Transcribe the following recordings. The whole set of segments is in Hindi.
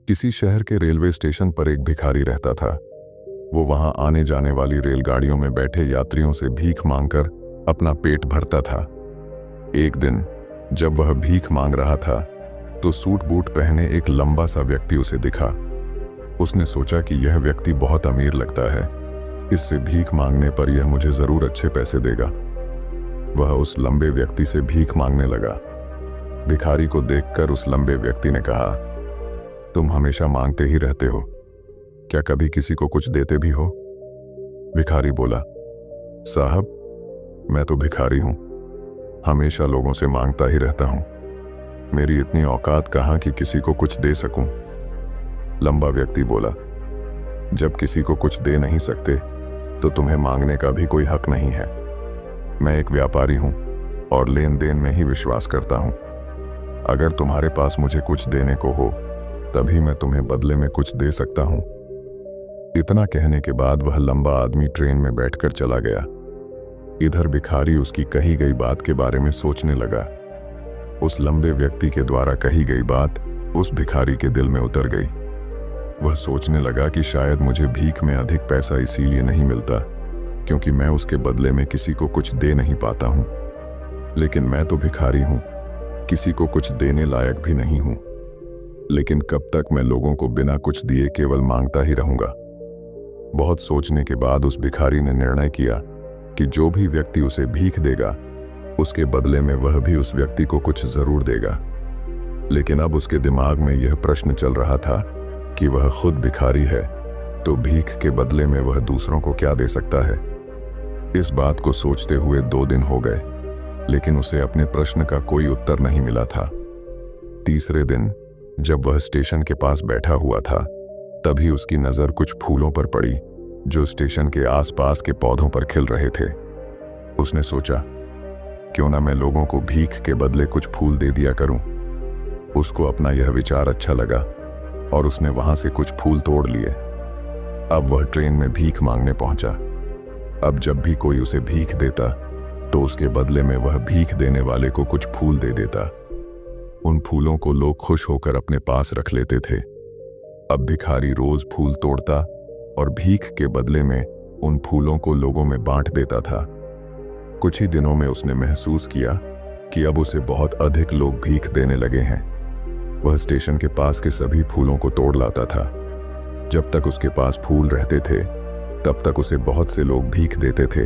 किसी शहर के रेलवे स्टेशन पर एक भिखारी रहता था। वो वहां आने जाने वाली रेलगाड़ियों में बैठे यात्रियों से भीख मांगकर अपना पेट भरता था। एक दिन जब वह भीख मांग रहा था तो सूट बूट पहने एक लंबा सा व्यक्ति उसे दिखा। उसने सोचा कि यह व्यक्ति बहुत अमीर लगता है, इससे भीख मांगने पर यह मुझे जरूर अच्छे पैसे देगा। वह उस लंबे व्यक्ति से भीख मांगने लगा। भिखारी को देखकर उस लंबे व्यक्ति ने कहा, तुम हमेशा मांगते ही रहते हो, क्या कभी किसी को कुछ देते भी हो? भिखारी बोला, साहब मैं तो भिखारी हूं, हमेशा लोगों से मांगता ही रहता हूं, मेरी इतनी औकात कहां कि किसी को कुछ दे सकूं। लंबा व्यक्ति बोला, जब किसी को कुछ दे नहीं सकते तो तुम्हें मांगने का भी कोई हक नहीं है। मैं एक व्यापारी हूं और लेन देन में ही विश्वास करता हूं। अगर तुम्हारे पास मुझे कुछ देने को हो तभी मैं तुम्हें बदले में कुछ दे सकता हूं। इतना कहने के बाद वह लंबा आदमी ट्रेन में बैठकर चला गया। इधर भिखारी उसकी कही गई बात के बारे में सोचने लगा। उस लंबे व्यक्ति के द्वारा कही गई बात उस भिखारी के दिल में उतर गई। वह सोचने लगा कि शायद मुझे भीख में अधिक पैसा इसीलिए नहीं मिलता क्योंकि मैं उसके बदले में किसी को कुछ दे नहीं पाता हूं। लेकिन मैं तो भिखारी हूं, किसी को कुछ देने लायक भी नहीं हूं। लेकिन कब तक मैं लोगों को बिना कुछ दिए केवल मांगता ही रहूंगा? बहुत सोचने के बाद उस भिखारी ने निर्णय किया कि जो भी व्यक्ति उसे भीख देगा उसके बदले में वह भी उस व्यक्ति को कुछ जरूर देगा। लेकिन अब उसके दिमाग में यह प्रश्न चल रहा था कि वह खुद भिखारी है तो भीख के बदले में वह दूसरों को क्या दे सकता है। इस बात को सोचते हुए 2 दिन हो गए, लेकिन उसे अपने प्रश्न का कोई उत्तर नहीं मिला था। तीसरे दिन जब वह स्टेशन के पास बैठा हुआ था तभी उसकी नजर कुछ फूलों पर पड़ी जो स्टेशन के आसपास के पौधों पर खिल रहे थे। उसने सोचा, क्यों ना मैं लोगों को भीख के बदले कुछ फूल दे दिया करूं। उसको अपना यह विचार अच्छा लगा और उसने वहां से कुछ फूल तोड़ लिए। अब वह ट्रेन में भीख मांगने पहुंचा। अब जब भी कोई उसे भीख देता तो उसके बदले में वह भीख देने वाले को कुछ फूल दे देता। उन फूलों को लोग खुश होकर अपने पास रख लेते थे। अब भिखारी रोज फूल तोड़ता और भीख के बदले में उन फूलों को लोगों में बांट देता था। कुछ ही दिनों में उसने महसूस किया कि अब उसे बहुत अधिक लोग भीख देने लगे हैं। वह स्टेशन के पास के सभी फूलों को तोड़ लाता था। जब तक उसके पास फूल रहते थे तब तक उसे बहुत से लोग भीख देते थे,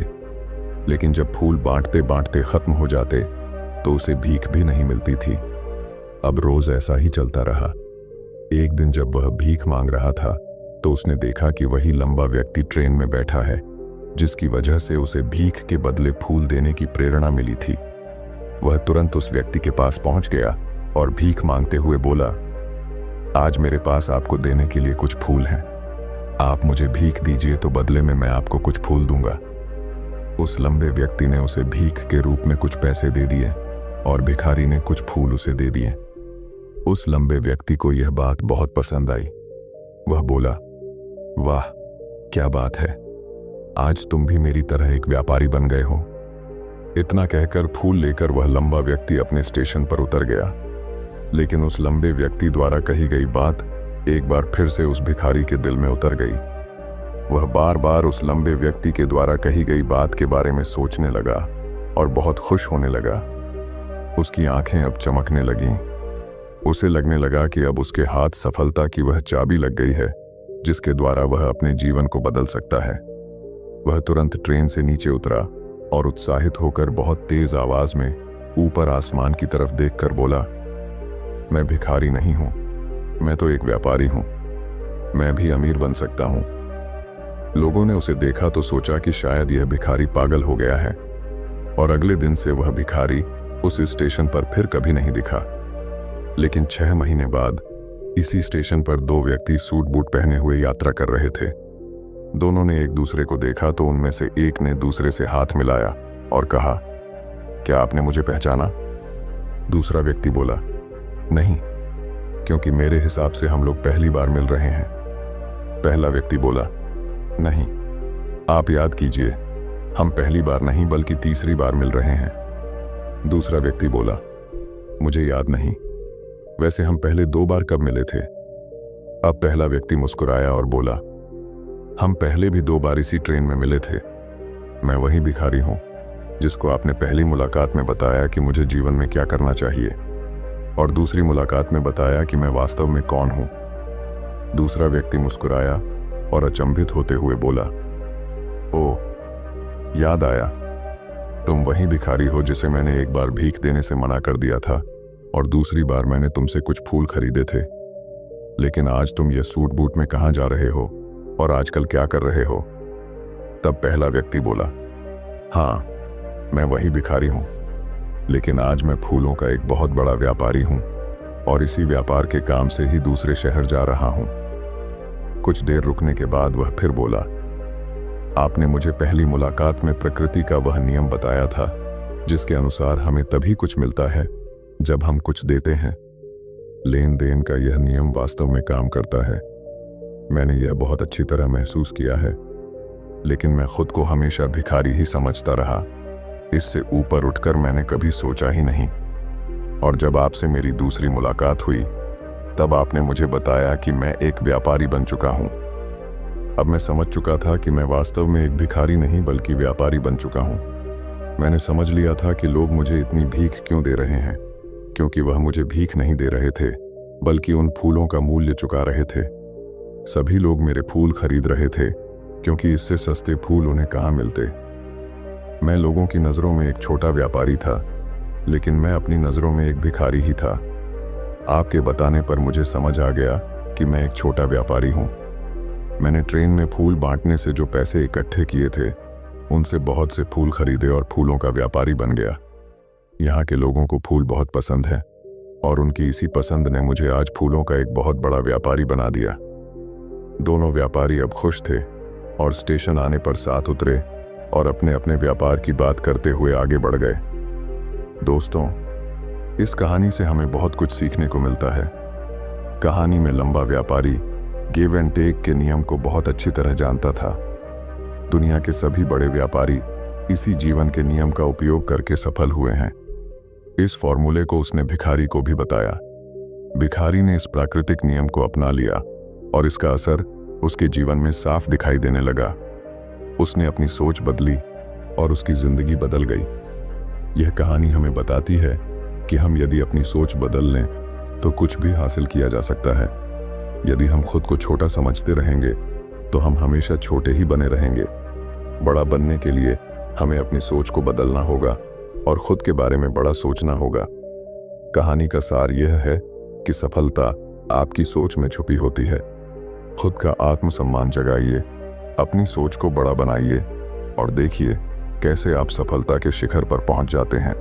लेकिन जब फूल बांटते बांटते खत्म हो जाते तो उसे भीख भी नहीं मिलती थी। अब रोज ऐसा ही चलता रहा। एक दिन जब वह भीख मांग रहा था तो उसने देखा कि वही लंबा व्यक्ति ट्रेन में बैठा है जिसकी वजह से उसे भीख के बदले फूल देने की प्रेरणा मिली थी। वह तुरंत उस व्यक्ति के पास पहुंच गया और भीख मांगते हुए बोला, आज मेरे पास आपको देने के लिए कुछ फूल हैं, आप मुझे भीख दीजिए तो बदले में मैं आपको कुछ फूल दूंगा। उस लंबे व्यक्ति ने उसे भीख के रूप में कुछ पैसे दे दिए और भिखारी ने कुछ फूल उसे दे दिए। उस लंबे व्यक्ति को यह बात बहुत पसंद आई। वह बोला, वाह क्या बात है, आज तुम भी मेरी तरह एक व्यापारी बन गए हो। इतना कहकर फूल लेकर वह लंबा व्यक्ति अपने स्टेशन पर उतर गया। लेकिन उस लंबे व्यक्ति द्वारा कही गई बात एक बार फिर से उस भिखारी के दिल में उतर गई। वह बार बार उस लंबे व्यक्ति के द्वारा कही गई बात के बारे में सोचने लगा और बहुत खुश होने लगा। उसकी आंखें अब चमकने लगीं। उसे लगने लगा कि अब उसके हाथ सफलता की वह चाबी लग गई है जिसके द्वारा वह अपने जीवन को बदल सकता है। वह तुरंत ट्रेन से नीचे उतरा और उत्साहित होकर बहुत तेज आवाज में ऊपर आसमान की तरफ देखकर बोला, मैं भिखारी नहीं हूं, मैं तो एक व्यापारी हूं, मैं भी अमीर बन सकता हूं। लोगों ने उसे देखा तो सोचा कि शायद यह भिखारी पागल हो गया है और अगले दिन से वह भिखारी उस स्टेशन पर फिर कभी नहीं दिखा। लेकिन 6 महीने बाद इसी स्टेशन पर 2 व्यक्ति सूट बूट पहने हुए यात्रा कर रहे थे। दोनों ने एक दूसरे को देखा तो उनमें से एक ने दूसरे से हाथ मिलाया और कहा, क्या आपने मुझे पहचाना? दूसरा व्यक्ति बोला, नहीं, क्योंकि मेरे हिसाब से हम लोग पहली बार मिल रहे हैं। पहला व्यक्ति बोला, नहीं, आप याद कीजिए, हम पहली बार नहीं बल्कि तीसरी बार मिल रहे हैं। दूसरा व्यक्ति बोला, मुझे याद नहीं, वैसे हम पहले 2 बार कब मिले थे? अब पहला व्यक्ति मुस्कुराया और बोला, हम पहले भी 2 बार इसी ट्रेन में मिले थे। मैं वही भिखारी हूं जिसको आपने पहली मुलाकात में बताया कि मुझे जीवन में क्या करना चाहिए, और दूसरी मुलाकात में बताया कि मैं वास्तव में कौन हूं। दूसरा व्यक्ति मुस्कुराया और अचंभित होते हुए बोला, ओह, याद आया, तुम वही भिखारी हो जिसे मैंने एक बार भीख देने से मना कर दिया था और दूसरी बार मैंने तुमसे कुछ फूल खरीदे थे। लेकिन आज तुम ये सूट बूट में कहाँ जा रहे हो और आजकल क्या कर रहे हो? तब पहला व्यक्ति बोला, हाँ, मैं वही भिखारी हूं, लेकिन आज मैं फूलों का एक बहुत बड़ा व्यापारी हूं और इसी व्यापार के काम से ही दूसरे शहर जा रहा हूं। कुछ देर रुकने के बाद वह फिर बोला, आपने मुझे पहली मुलाकात में प्रकृति का वह नियम बताया था जिसके अनुसार हमें तभी कुछ मिलता है जब हम कुछ देते हैं। लेन देन का यह नियम वास्तव में काम करता है। मैंने यह बहुत अच्छी तरह महसूस किया है, लेकिन मैं खुद को हमेशा भिखारी ही समझता रहा। इससे ऊपर उठकर मैंने कभी सोचा ही नहीं। और जब आपसे मेरी दूसरी मुलाकात हुई तब आपने मुझे बताया कि मैं एक व्यापारी बन चुका हूं। अब मैं समझ चुका था कि मैं वास्तव में एक भिखारी नहीं बल्कि व्यापारी बन चुका हूं। मैंने समझ लिया था कि लोग मुझे इतनी भीख क्यों दे रहे हैं, क्योंकि वह मुझे भीख नहीं दे रहे थे बल्कि उन फूलों का मूल्य चुका रहे थे। सभी लोग मेरे फूल खरीद रहे थे क्योंकि इससे सस्ते फूल उन्हें कहाँ मिलते। मैं लोगों की नज़रों में एक छोटा व्यापारी था, लेकिन मैं अपनी नज़रों में एक भिखारी ही था। आपके बताने पर मुझे समझ आ गया कि मैं एक छोटा व्यापारी हूँ। मैंने ट्रेन में फूल बांटने से जो पैसे इकट्ठे किए थे उनसे बहुत से फूल खरीदे और फूलों का व्यापारी बन गया। यहाँ के लोगों को फूल बहुत पसंद है और उनकी इसी पसंद ने मुझे आज फूलों का एक बहुत बड़ा व्यापारी बना दिया। दोनों व्यापारी अब खुश थे और स्टेशन आने पर साथ उतरे और अपने अपने व्यापार की बात करते हुए आगे बढ़ गए। दोस्तों, इस कहानी से हमें बहुत कुछ सीखने को मिलता है। कहानी में लंबा व्यापारी गिव एंड टेक के नियम को बहुत अच्छी तरह जानता था। दुनिया के सभी बड़े व्यापारी इसी जीवन के नियम का उपयोग करके सफल हुए हैं। इस फॉर्मूले को उसने भिखारी को भी बताया। भिखारी ने इस प्राकृतिक नियम को अपना लिया और इसका असर उसके जीवन में साफ दिखाई देने लगा। उसने अपनी सोच बदली और उसकी जिंदगी बदल गई। यह कहानी हमें बताती है कि हम यदि अपनी सोच बदल लें तो कुछ भी हासिल किया जा सकता है। यदि हम खुद को छोटा समझते रहेंगे तो हम हमेशा छोटे ही बने रहेंगे। बड़ा बनने के लिए हमें अपनी सोच को बदलना होगा और खुद के बारे में बड़ा सोचना होगा। कहानी का सार यह है कि सफलता आपकी सोच में छुपी होती है। खुद का आत्मसम्मान जगाइए, अपनी सोच को बड़ा बनाइए और देखिए कैसे आप सफलता के शिखर पर पहुंच जाते हैं।